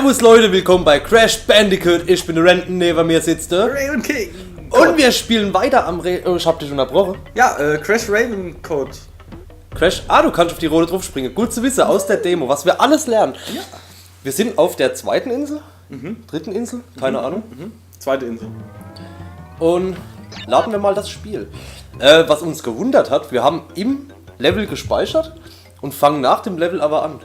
Servus Leute, willkommen bei Crash Bandicoot. Ich bin der Renton, neben mir sitzt der Raven King. Und wir spielen weiter am Oh, ich hab dich unterbrochen. Ja, Crash Raven Code. Crash, du kannst auf die rote drauf springen. Gut zu wissen, aus der Demo, was wir alles lernen. Ja. Wir sind auf der zweiten Insel, dritten Insel, keine Ahnung. Zweite Insel. Und laden wir mal das Spiel. Was uns gewundert hat, wir haben im Level gespeichert und fangen nach dem Level aber an.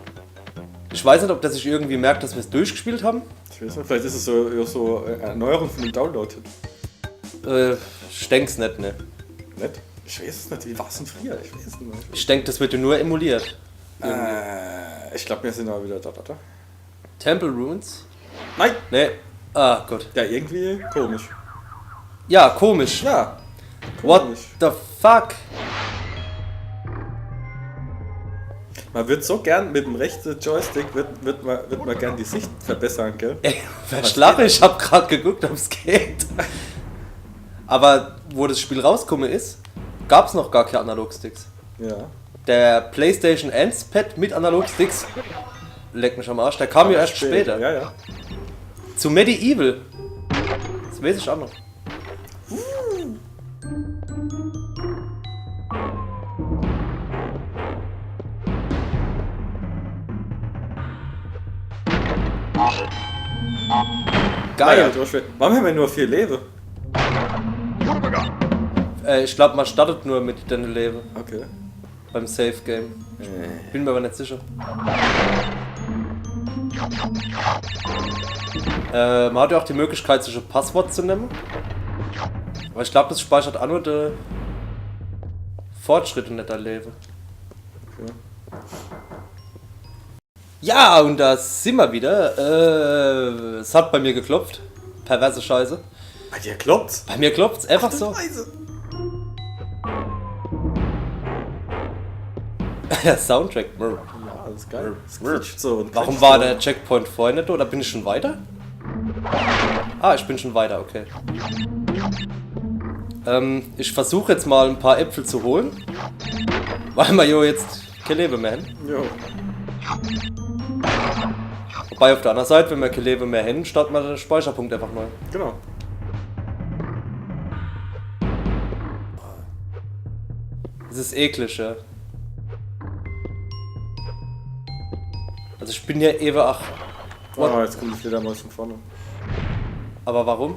Ich weiß nicht, ob das sich irgendwie merkt, dass wir es durchgespielt haben. Ich weiß nicht, vielleicht ist es so eine Erneuerung von dem Download. Ich denk's nicht, ne? Nett? Ich weiß es nicht. Wie war es denn früher? Ich weiß es nicht. Ich denke, das wird ja nur emuliert. Ich glaube, wir sind aber wieder da. Temple Ruins? Nein! Ne. Ah, Gott. Ja, irgendwie komisch. Ja, komisch. Ja. What Komisch. the fuck? Man wird so gern mit dem rechten Joystick wird man gern die Sicht verbessern, gell? Ey, verschlache, ich hab grad geguckt, ob es geht. Aber wo das Spiel rausgekommen ist, gab's noch gar keine Analogsticks. Ja. Der PlayStation 1 Pad mit Analogsticks, leck mich am Arsch, der kam ja erst später. Ja, ja. Zu Medieval. Das weiß ich auch noch. Geil. Ja, warum haben wir nur 4 Leben? Ich glaube, man startet nur mit den Leben Okay. beim Safe Game. Bin mir aber nicht sicher. Man hat ja auch die Möglichkeit, sich ein Passwort zu nehmen. Aber ich glaube, das speichert auch nur die Fortschritte nicht der Leben. Okay. Ja, und da sind wir wieder. Es hat bei mir geklopft. Perverse Scheiße. Bei dir kloppt's? Bei mir klopft's einfach so. Weise. Der Soundtrack. Ja, das ist geil. Das quietscht so und Warum quietscht war so. der Checkpoint vorher nicht? Oder bin ich schon weiter? Ich bin schon weiter, okay. Ich versuche jetzt mal ein paar Äpfel zu holen. Weil wir jo jetzt kein Leben mehr haben. Jo. Wobei auf der anderen Seite, wenn wir kein Leben mehr haben, starten wir den Speicherpunkt einfach neu. Genau. Das ist eklig, ja. Also ich bin ja eben Oh, jetzt kommt die Fledermaus von vorne. Aber warum?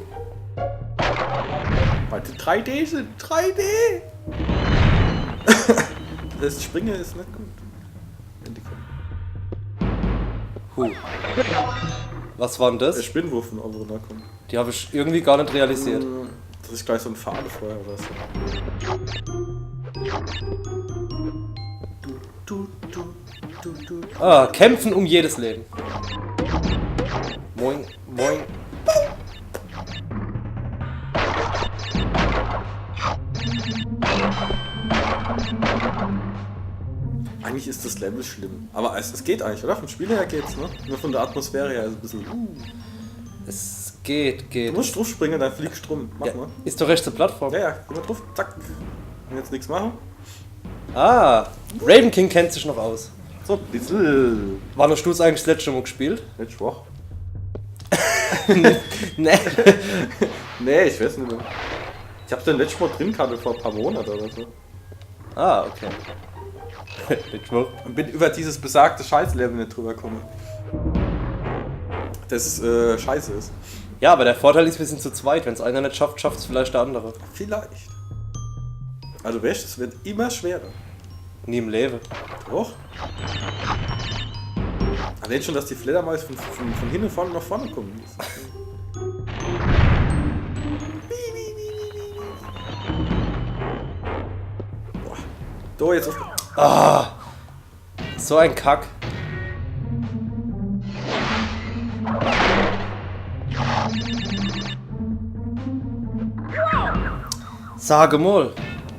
Weil die 3D sind. 3D! Das Springen ist nicht gut. Wenn die kommen. Was war denn Der das? Spinnwurf von Overrunner kommt. Die habe ich irgendwie gar nicht realisiert. Das ist gleich so ein Pfade vorher oder so. Kämpfen um jedes Leben. Moin, moin. Eigentlich ist das Level schlimm. Aber es geht eigentlich, oder? Vom Spiel her geht's, ne? Nur von der Atmosphäre her ist ein bisschen. Es geht. Du musst drauf springen, dann fliegst du rum. Mach Ja, mal. ist doch rechte Plattform. Ja, geh mal drauf. Zack. Und jetzt nichts machen. Raven King kennt sich noch aus. So, ein bisschen. Wann hast du es eigentlich das letzte Mal gespielt? Nicht schwach. Nee. Nee, ich weiß nicht mehr. Ich hab's den letzten Mal drin gehabt vor ein paar Monaten oder so. Okay. Nicht wahr? Und bin über dieses besagte Scheiß-Level nicht drüber gekommen. Das scheiße ist. Ja, aber der Vorteil ist, wir sind zu zweit. Wenn es einer nicht schafft, schafft es vielleicht der andere. Vielleicht. Also weißt, es wird immer schwerer. Nie im Leben. Doch. Allein schon, dass die Fledermaus von hinten und vorne nach vorne kommen. Boah. So, jetzt auf. So ein Kack. Sage mal.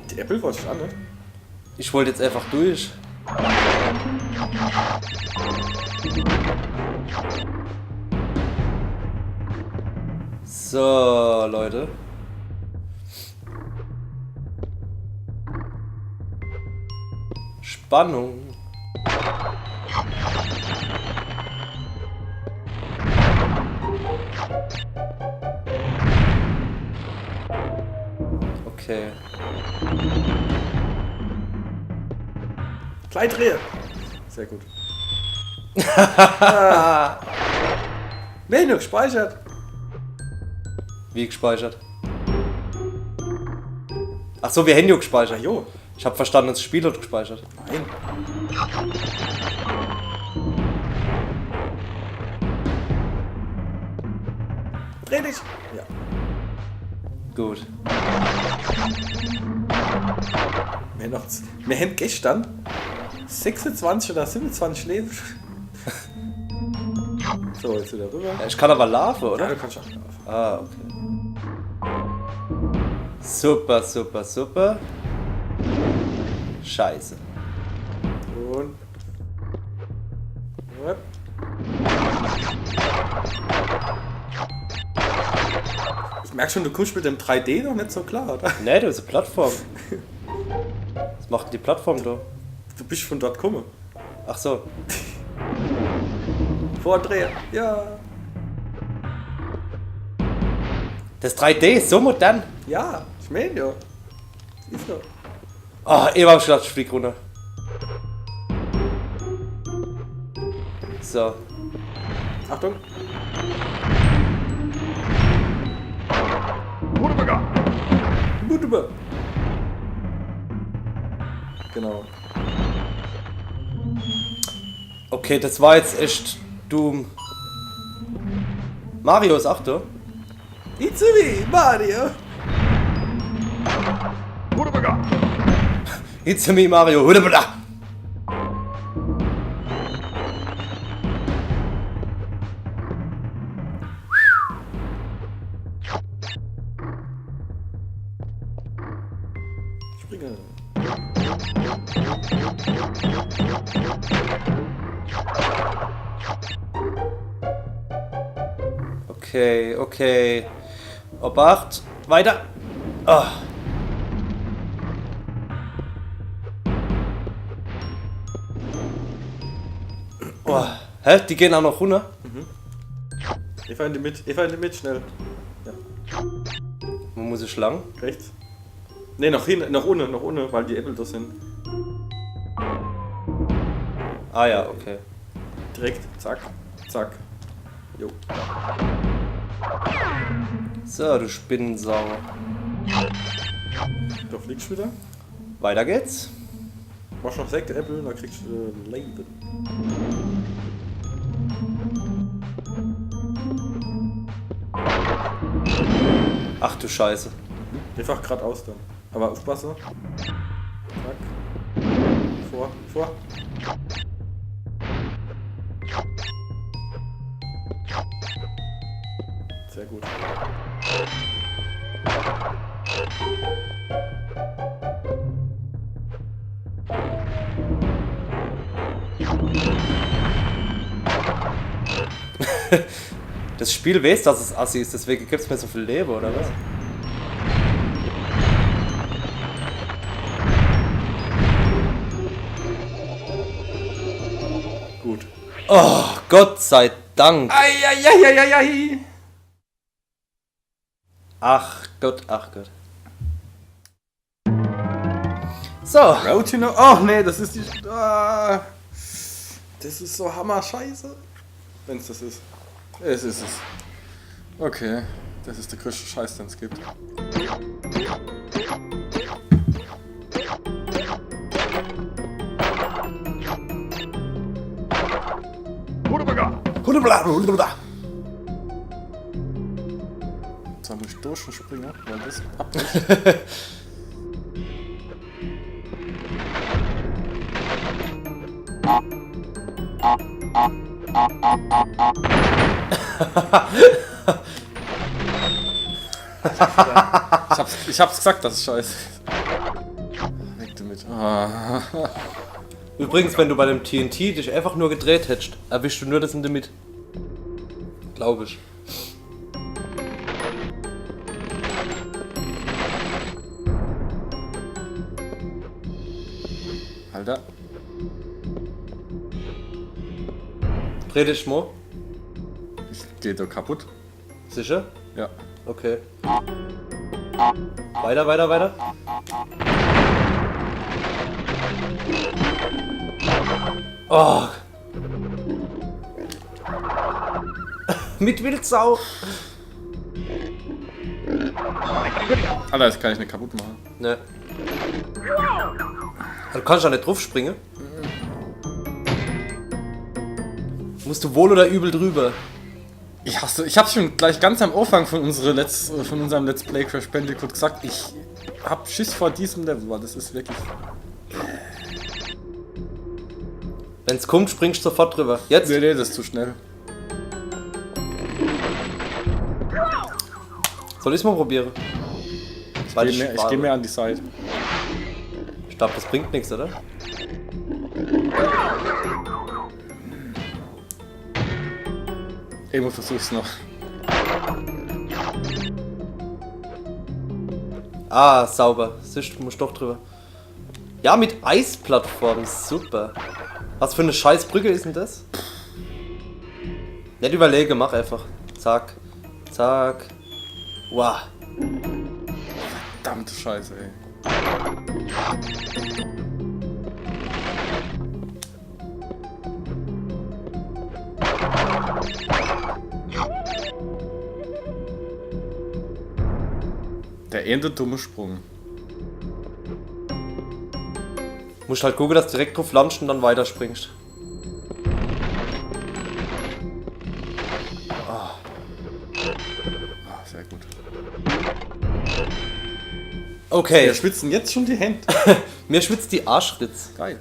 Die Apple Watch an, ne? Ich wollte jetzt einfach durch. So, Leute. Spannung. Okay. Klein drehe. Sehr gut. Nee, nur gespeichert. Wie gespeichert? Ach so, wir haben ja gespeichert. Jo. Ich habe verstanden, das Spiel hat gespeichert. Nein. Dreh dich. Ja. Gut. Wir haben gestern 26 oder 27 Leben. So, jetzt wieder rüber. Ja, ich kann aber laufen, Ja, oder? du kannst auch laufen. Ah, okay. Super, super, super. Scheiße. Und. Hopp. Ich merke schon, du kommst mit dem 3D noch nicht so klar, oder? Ne, das ist eine Plattform. Was macht denn die Plattform da? Du bist von dort gekommen. Ach so. Vordrehen. Ja. Das 3D ist so modern. Ja, ich meine ja. Ist so. Ah, eben hab ich gedacht, ich flieg runter. So. Achtung. Wunderbar. Genau. Okay, das war jetzt echt Doom. Mario ist auch da. It's me, Mario. It's me, Mario. Hudabada. Springe. Okay, okay. Obacht. Weiter. Oh. Oh. Hä? Die gehen auch noch runter? Eva in die Mitte. Eva in die Mitte, schnell. Ja. Wo muss ich lang? Rechts. Ne, nach hinten, nach unten, weil die Äpfel da sind. Ah ja, okay. Direkt, zack, zack. Jo. So, du Spinnensau. Da fliegst du wieder. Weiter geht's. Machst noch 6 Äpfel, dann kriegst du Leben. Ach du Scheiße. Einfach geradeaus dann. Aber aufpassen. Zack. Vor. Sehr gut. Das Spiel weiß, dass es assi ist, deswegen gibt's mir so viel Leben, oder was? Gut. Oh, Gott sei Dank. Eieieiei. Ach Gott, ach Gott. So. Road to no. Oh nee, das ist die. Ah, das ist so hammer scheiße. Wenn's das ist. Es ist es. Okay. Das ist der größte Scheiß, den es gibt. Jetzt muss ich durchspringen, weil das ab nicht. Ich hab's gesagt, das ist scheiße. Weg damit. Ah. Übrigens, wenn du bei dem TNT dich einfach nur gedreht hättest, erwischst du nur das in der Mitte. Glaube ich. Alter. Dreh dich mal. Geht doch kaputt. Sicher? Ja. Okay. Weiter, weiter, weiter. Oh. Mit Wildsau. Alter, das kann ich nicht kaputt machen. Ne. Du kannst ja nicht drauf springen. Musst du wohl oder übel drüber. Ich hab's schon gleich ganz am Anfang von unserem Let's Play Crash Bandicoot gesagt. Ich hab Schiss vor diesem Level, weil das ist wirklich... Wenn's kommt, springst du sofort drüber. Jetzt? Nee, das ist zu schnell. Soll ich's mal probieren? Ich geh mehr an die Seite. Ich glaube, das bringt nichts, oder? Irgendwo versuch's noch. Ah, sauber. Siehst du, musst doch drüber. Ja, mit Eisplattform. Super. Was für eine scheiß Brücke ist denn das? Nicht überlege, mach einfach. Zack. Zack. Wow. Verdammte Scheiße, ey. Der ende dumme Sprung. Musst halt gucken, dass du direkt drauf landest und dann weiterspringst. Ah, sehr gut. Okay. Wir schwitzen jetzt schon die Hände. Mir schwitzt die Arschritz. Geil.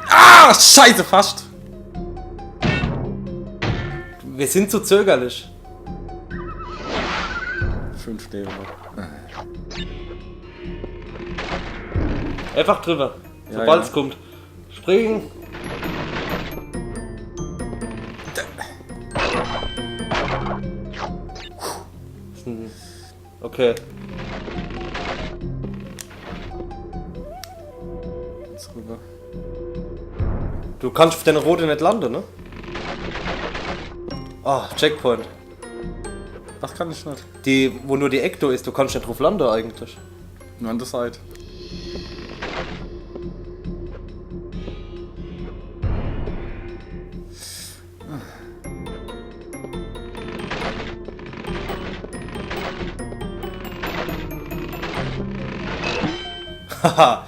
Ah, scheiße, fast. Wir sind zu zögerlich. 5 Leben. Einfach drüber. Ja, Sobald es ja. kommt. Springen. Okay. Jetzt rüber. Du kannst auf deine rote nicht landen, ne? Ah, Checkpoint. Was kann ich nicht? Die, wo nur die Ecto ist, du kannst nicht drauf landen eigentlich. Nur an der Seite. Haha.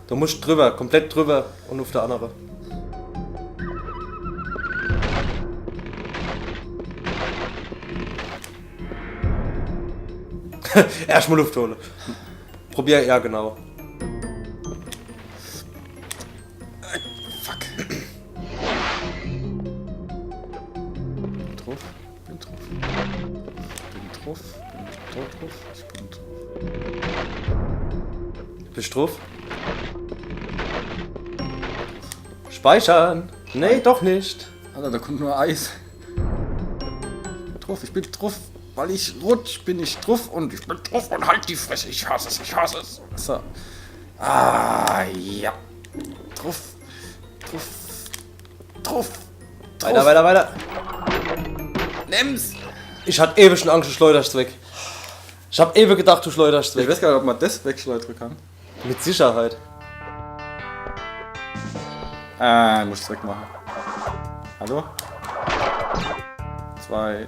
Du musst drüber, komplett drüber und auf der andere. Erstmal Luft holen. Probier, ja genau. Fuck. Bin drauf. Bin drauf. Bin drauf. Bin drauf. Ich bin drauf. Bist du drauf? Speichern! Nee, doch nicht. Alter, da kommt nur Eis. Ich bin drauf. Weil ich rutsch, bin ich drauf und ich bin drauf und halt die Fresse. Ich hasse es, ich hasse es. So. Ah, ja. Drauf. Drauf. Drauf. Weiter, weiter, weiter. Nimm's. Ich hatte ewig schon Angst, du schleuderst weg. Ich hab ewig gedacht, du schleuderst Ich weg. weiß gar nicht, ob man das wegschleudern kann. Mit Sicherheit. Ah, muss ich wegmachen. Hallo? 2,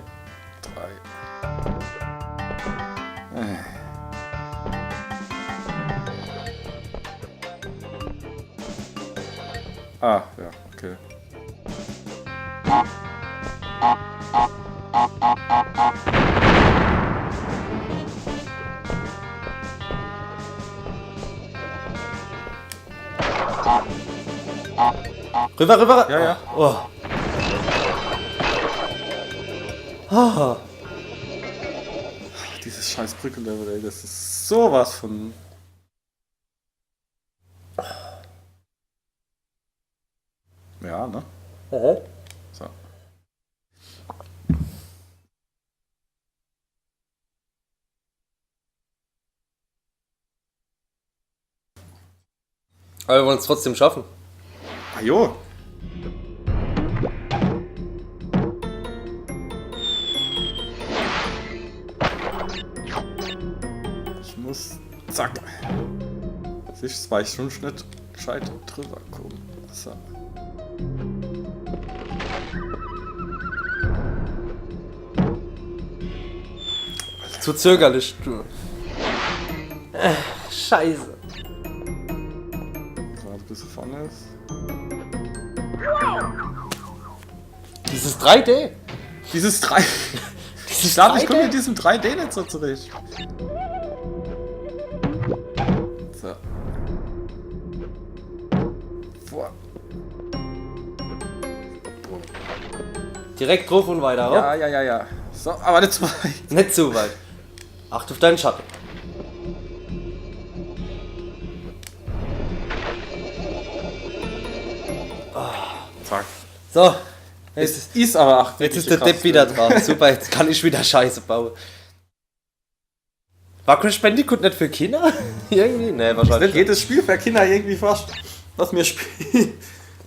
3. Ah, ja, okay. Rüber, rüber! Ja, ja. Oh. Ah. Dieses scheiß Brückenlevel, ey, das ist sowas von... Ja, ne? Oh. So. Aber wir wollen es trotzdem schaffen. Ah, jo. muss. Zack. Siehst, war ich schon nicht gescheit drüber kommen. So. Zu zögerlich, du. Scheiße. So, bis vorne ist. Dieses 3D. Dieses 3. Ich glaube, ich komme mit diesem 3D nicht so zurecht. So. Boah. Direkt drauf und weiter, oder? Ja. So, aber nicht zu weit. Nicht zu weit. Acht auf deinen Schatten. Zack. So. Es ist aber 8. Jetzt ist der Depp wieder dran. Super, jetzt kann ich wieder Scheiße bauen. War Crash Bandicoot nicht für Kinder? Irgendwie? Nee, wahrscheinlich. Jedes Spiel für Kinder irgendwie fast, was mir spielt.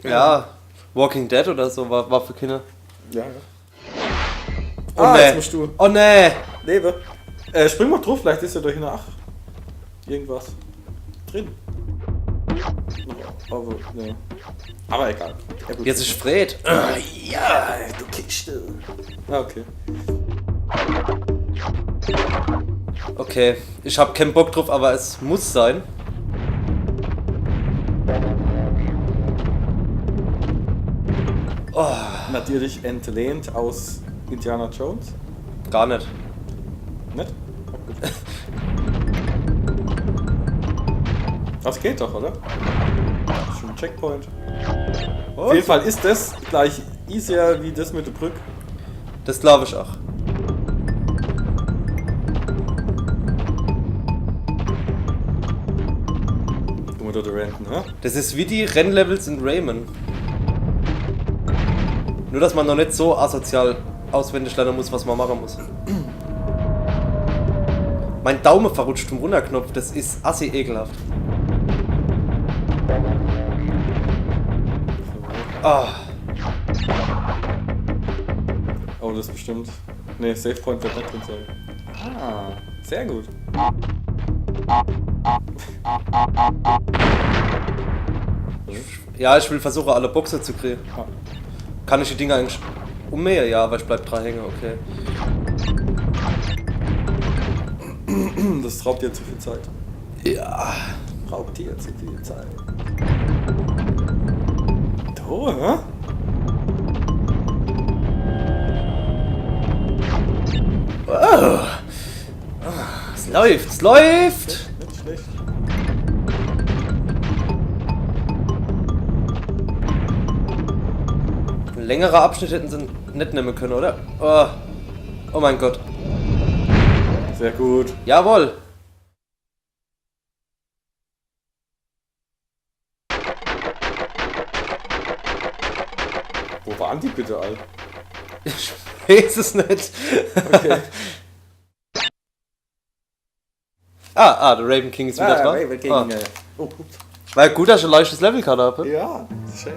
Ja, Walking Dead oder so war für Kinder. Ja. Oh Jetzt nee. musst du. Oh nee. Lebe. Spring mal drauf, vielleicht ist ja durch eine 8 irgendwas drin. Aber, nee. Aber egal. Ja, gut. Jetzt ist Fred. Ja, du Kiste. Ah, okay. Okay, ich hab keinen Bock drauf, aber es muss sein. Oh, Natürlich entlehnt aus Indiana Jones. gar nicht. Nicht? Gut. Das geht doch, oder? Schon ein Checkpoint. Auf jeden Fall ist das gleich easier wie das mit der Brücke. Das glaube ich auch. Oder der Renten, hä? Das ist wie die Rennlevels in Rayman. Nur, dass man noch nicht so asozial auswendig lernen muss, was man machen muss. Mein Daumen verrutscht vom Runterknopf, das ist assi ekelhaft. Ah, Oh, das ist bestimmt. Ne, Save Point wird nicht drin sein. Ah, sehr gut. ja, ich will versuchen, alle Boxen zu kriegen. Ah. Kann ich die Dinger eigentlich ummähen? Ja, aber ich bleib 3 hängen, okay. Das raubt dir zu viel Zeit. Ja. Raubt dir zu viel Zeit. Du, hä? Oh. Es läuft, es läuft! Nicht schlecht. Längere Abschnitte hätten sie nicht nehmen können, oder? Oh, oh mein Gott. Sehr gut. Jawohl! Wo waren die bitte all? Ich weiß es nicht. Okay. Der Raven King ist wieder dran. Raven King. Ah. Oh, ups. War ja gut, dass ich ein leichtes Level gerade habe. Ja, schön.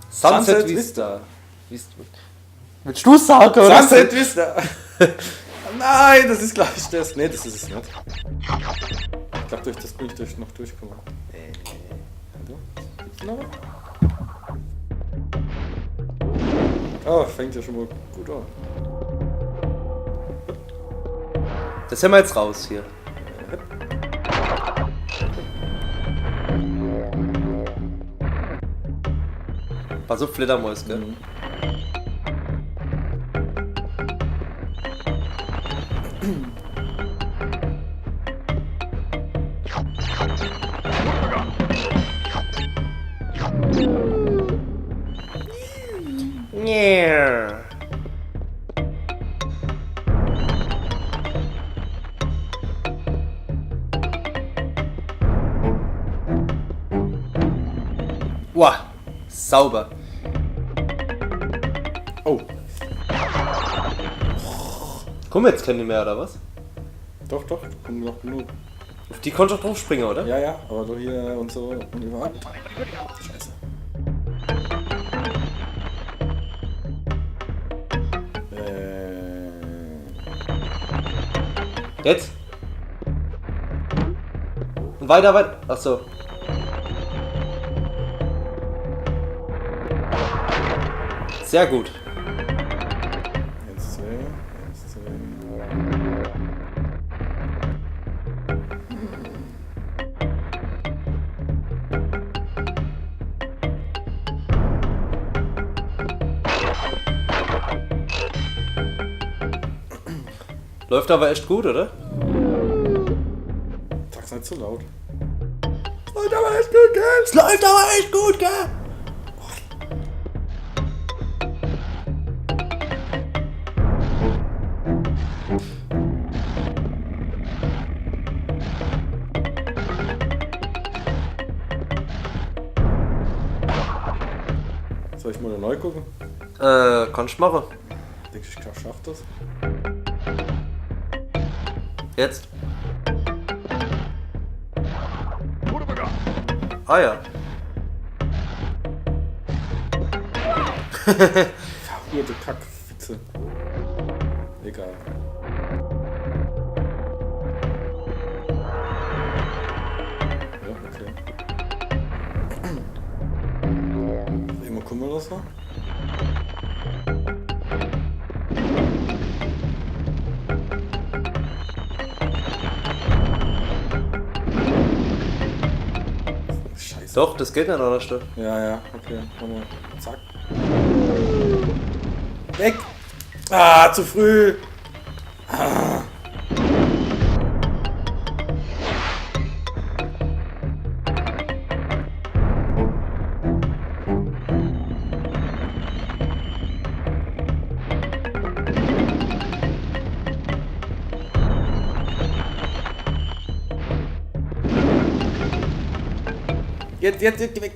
Sunset Vista. Willst du sagen, oder? Sunset Vista. Nein, das ist gleich das. Nee, das ist es nicht. Ich glaube, durch das bin ich noch durchkommen. Hallo? Oh, fängt ja schon mal gut an. Das haben wir jetzt raus hier. Pass auf, Fledermaus, gell? Yeah. Wow, sauber. Oh, Komm, jetzt kennen die mehr, oder was? doch, kommen noch genug. Auf die konnte ich drauf springen, oder? Ja, aber doch hier und so und überall. Scheiße. Jetzt? Weiter, weiter. Achso. Sehr gut. 1, 2, 1, 2. Läuft aber echt gut, oder? Sag's nicht zu laut. Läuft aber echt gut, gell? Es läuft aber echt gut, gell? Soll ich mal noch neu gucken? Kannst du machen. Denke ich, schaff das. Jetzt. Ah ja. Gute Kackfixe. Egal. Ja, okay. Immer gucken wir das noch? Scheiße. Doch, das geht nicht an der Stelle. Ja, okay. Nochmal. Zack. Weg! Ah, zu früh! Ah. Jetzt, weg!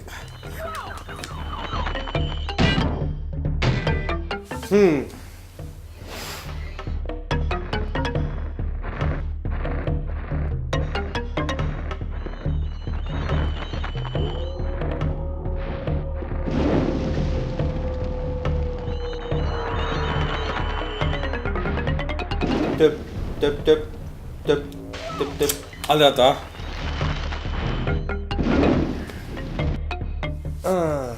Tipp, tipp, tipp, tipp, tipp, tipp. Alle da. Ah.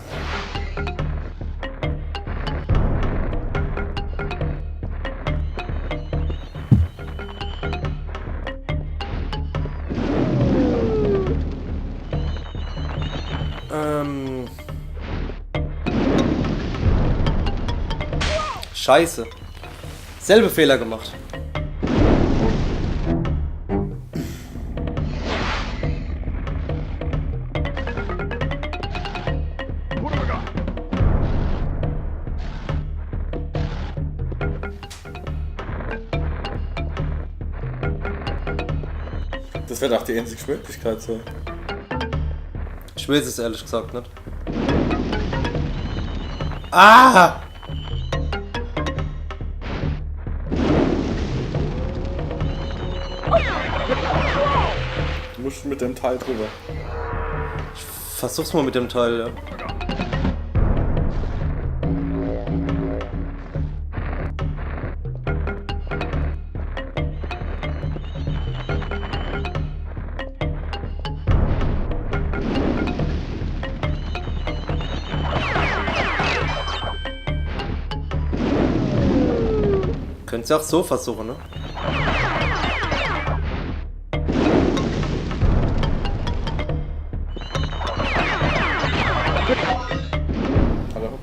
Scheiße. Selbe Fehler gemacht. Das wäre doch die einzige Möglichkeit so. Ich weiß es ehrlich gesagt nicht. Ah! Du musst mit dem Teil drüber. Versuch's mal mit dem Teil, ja. Könnt's ja auch so versuchen, ne? Hallo?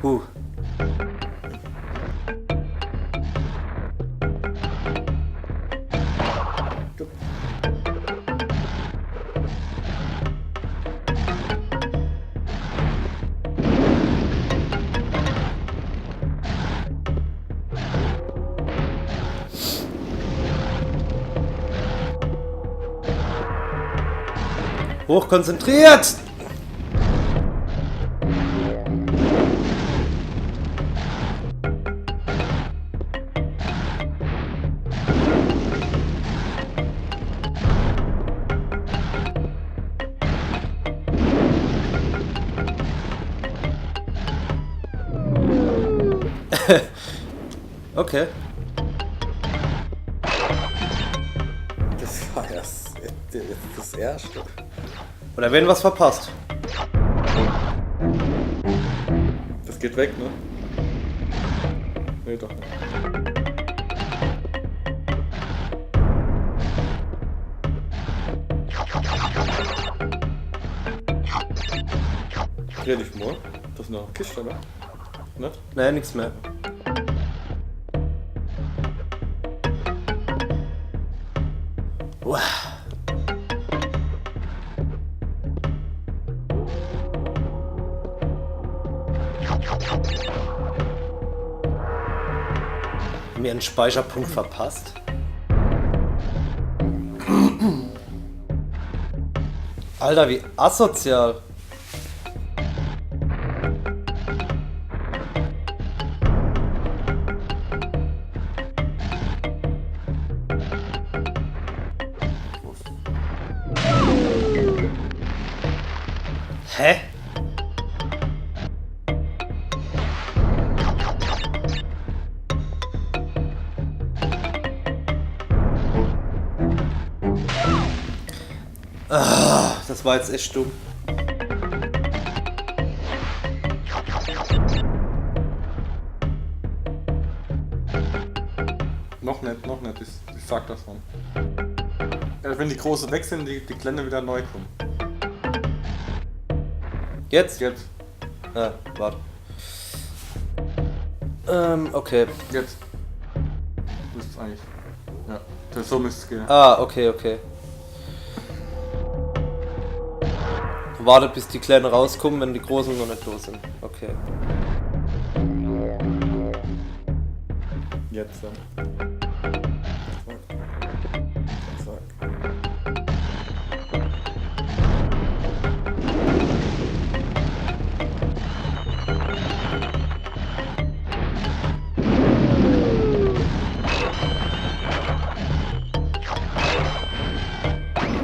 Gut. Hochkonzentriert! Okay. Das war das erste. Oder wenn was verpasst. Das geht weg, ne? Nee, doch nicht. Dreh dich mal. Das ist noch eine Kiste, ne? Nicht? Nee, nichts mehr. Uah. Mir einen Speicherpunkt verpasst. Alter, wie asozial. Hä? Ah, das war jetzt echt dumm. Noch nicht. Ich sag das mal. Ja, wenn die große weg sind, die Kleine wieder neu kommen. Jetzt? Jetzt. Ah, warte. Okay. Jetzt. Das ist eigentlich. Ja. Das so müsste es gehen. Ah, okay. Wartet, bis die Kleinen rauskommen, wenn die Großen noch nicht los sind. Okay. Jetzt. Zack.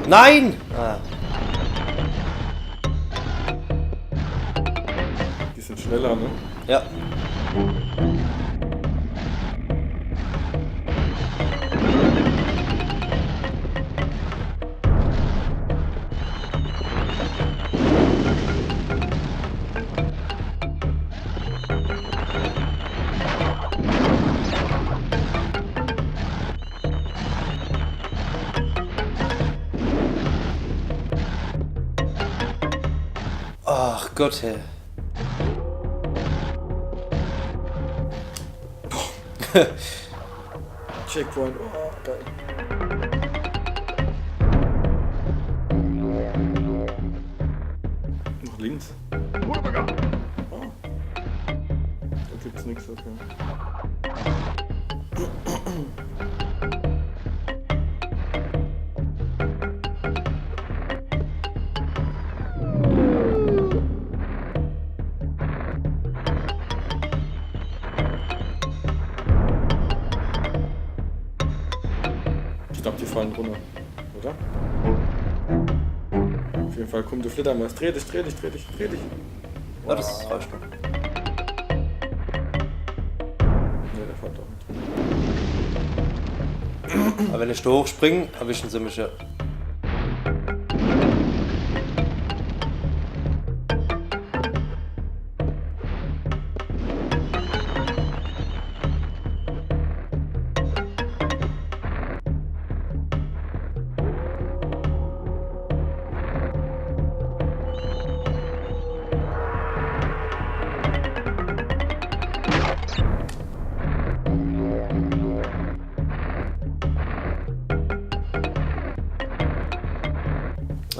Nein! Ah. Die sind schneller, ne? Ja. Ach Gott, hey. Checkpoint. Oh, geil. Noch links. Oh. Da gibt's nichts, okay. Ich glaube, die fallen runter, oder? Auf jeden Fall, komm, du Flittermaus. Dreh dich. Ja, das reicht noch. Ne, der fällt doch nicht. Aber wenn ich da hochspringe, erwischen sie mich ja.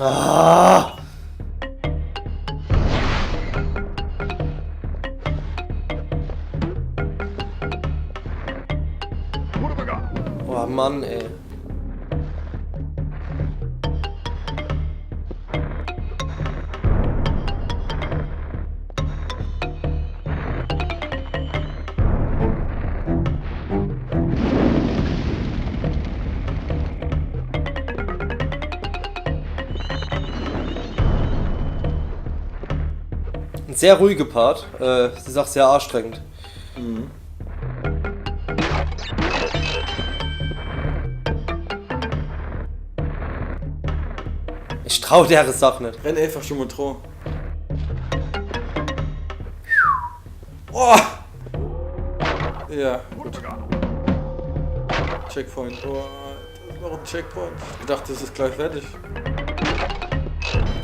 Ah! Oh Mann, ey. Ein sehr ruhiger Part. Es ist auch sehr anstrengend. trau der Sache nicht. Renn einfach schon mal drauf. Oh! Ja, gut. Checkpoint. Oh, das ist noch ein Checkpoint. Ich dachte, das ist gleich fertig.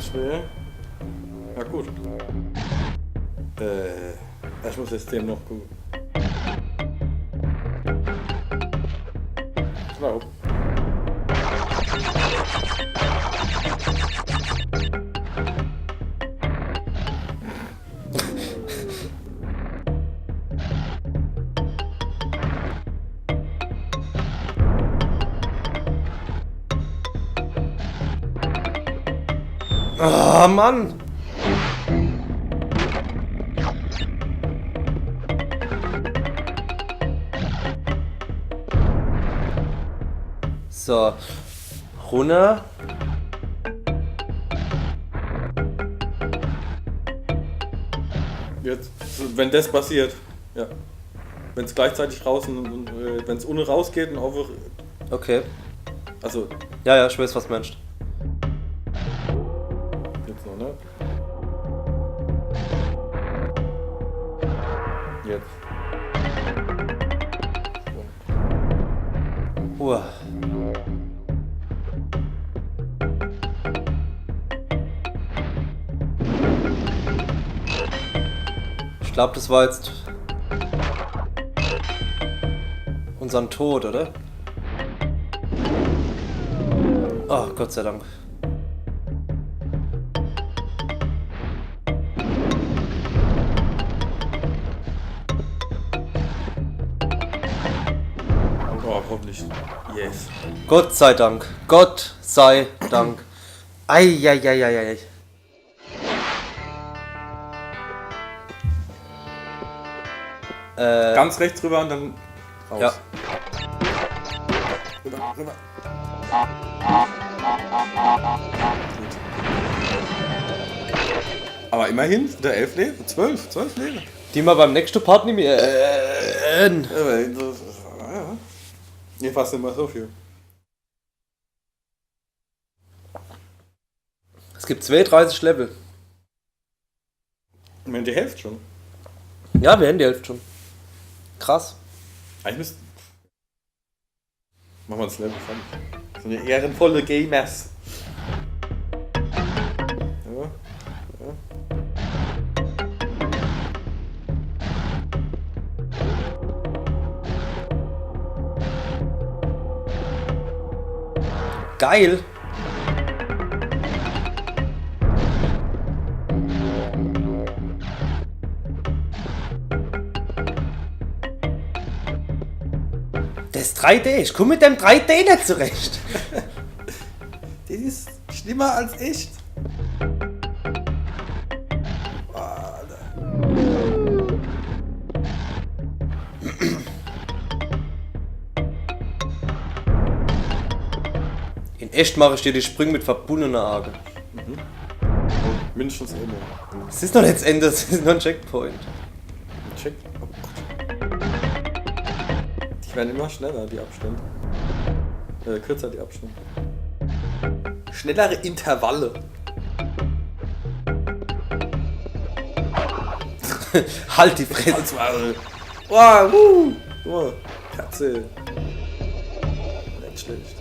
Schwer. Ja, gut. Ich muss jetzt den noch gucken. Glaub. Ah, Mann! So. Runter. Jetzt, wenn das passiert, ja. Wenn es gleichzeitig raus und wenn es ohne rausgeht und auf. Okay. Also, Ja, ich weiß, was du meinst. jetzt noch, ne? Jetzt. Uah. Ich glaube, das war jetzt unseren Tod, oder? Oh, Gott sei Dank. Oh, hoffentlich. Yes. Gott sei Dank. Gott sei Dank. Eieieiei. Ganz rechts rüber und dann raus. Ja. Rüber, rüber. Gut. Aber immerhin, der 11 Leben, 12 Leben. Die mal beim nächsten Part nicht mehr. Ja. Nee, fast immer so viel. Es gibt 32 Level. Ich meine, die Hälfte schon. Ja, wir haben die Hälfte schon. Krass. Eigentlich müsste. Machen wir das Level fertig. So eine ehrenvolle Gamers. Ja. Geil. Das ist 3D. Ich komme mit dem 3D nicht zurecht. Das ist schlimmer als echt. In echt mache ich dir die Sprünge mit verbundener Arge. Mindestens immer. Es ist noch nicht das Ende, es ist noch ein Checkpoint. Check. Oh Gott. Die werden immer schneller, die Abstände. Kürzer die Abstände. Schnellere Intervalle. Halt die Fresse. Wow, Katze. Nicht schlecht.